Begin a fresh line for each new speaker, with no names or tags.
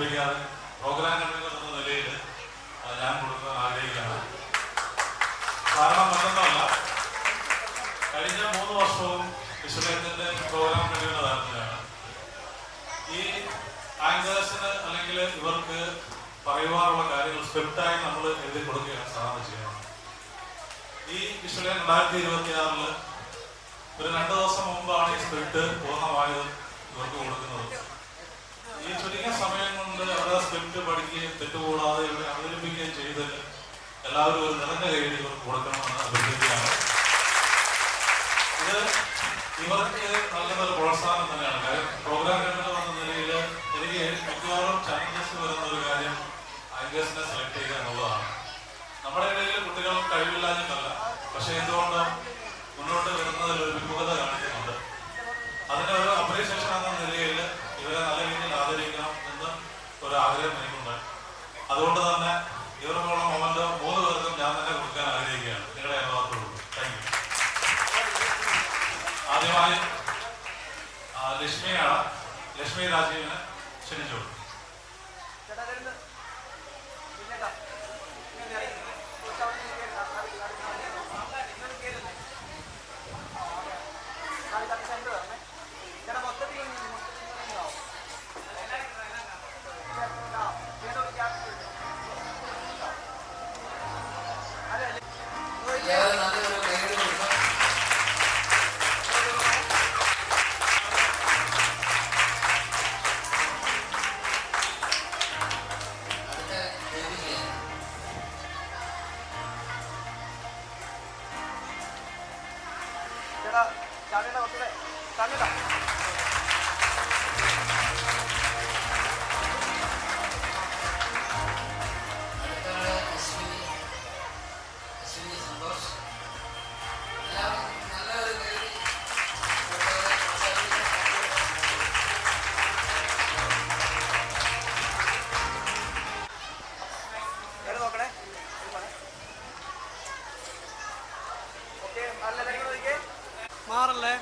ദീർഘിപ്പിക്കാതെ programme convener എന്ന നിലയിൽ ഞാൻ കൊടുക്കാൻ ആഗ്രഹിക്കുകയാണ്. കാരണം മറ്റൊന്നുമല്ല, കഴിഞ്ഞ 3 വർഷവും വിശ്വനാഥന്റെ പ്രോഗ്രാം കൺവീനറായിരുന്നതാണ്. ഈ ആങ്കേഴ്സിന് അല്ലെങ്കിൽ ഇവർക്ക് പറയുവാനുള്ള കാര്യങ്ങൾ സ്ക്രിപ്റ്റായി നമ്മൾ എഴുതി കൊടുക്കുകയാണ് സാധാരണ ചെയ്യുന്നത്. ഈ വിശ്വനാഥൻ 2026 ഒരു 2 ദിവസം മുമ്പാണ് ഈ സ്ക്രിപ്റ്റ് പൂർണ്ണമായത് ഇവർക്ക് കൊടുക്കുന്നത്. ഈ ചുരുങ്ങിയ സമയം കൊണ്ട് അവരുടെ സ്ക്രിപ്റ്റ് പഠിക്കുകയും തെറ്റുകൂടാതെ ഇവരെ അവതരിപ്പിക്കുകയും ചെയ്തതിൽ എല്ലാവരും ഒരു നിറഞ്ഞ കൈയ്യടി ഇവർക്ക് കൊടുക്കണമെന്ന് അഭ്യർത്ഥിക്കുകയാണ്. ഇത് ഇവർക്ക് നല്ലൊരു പ്രോത്സാഹനം തന്നെയാണ്. കാര്യം പ്രോഗ്രാം കൺവീനർ എന്ന നിലയിൽ എനിക്ക് മിക്കവാറും ചാലഞ്ചസ് വരുന്ന ഒരു കാര്യം ആങ്കേഴ്സിനെ സെലക്ട് ചെയ്യുക എന്നുള്ളതാണ്. നമ്മുടെ ഇടയിൽ കുട്ടികൾ കഴിവില്ലാഞ്ഞിട്ടല്ല, പക്ഷെ എന്തുകൊണ്ടും മുന്നോട്ട് വരുന്നതിൽ ഒരു വിമുഖത കാണിക്കുന്നുണ്ട്. അതിനൊരു അപ്രീസിയേഷൻ എന്ന നിലയിൽ ഇവരെ നല്ല രീതിയിൽ ആദരിക്കണം എന്ന് ഒരു ആഗ്രഹം എനിക്കുണ്ട്. അതുകൊണ്ട് തന്നെ ഇവർക്കുള്ള മൊമെന്റ് 3 പേർക്കും ഞാൻ തന്നെ കൊടുക്കാൻ ആഗ്രഹിക്കുകയാണ്. നിങ്ങളുടെ അനുഭവത്തോടുള്ളൂ. Thank you. ആദ്യമായി ലക്ഷ്മിയാണ്. ലക്ഷ്മി രാജീവിനെ ക്ഷണിച്ചോളൂ.
മാറല്ലേ.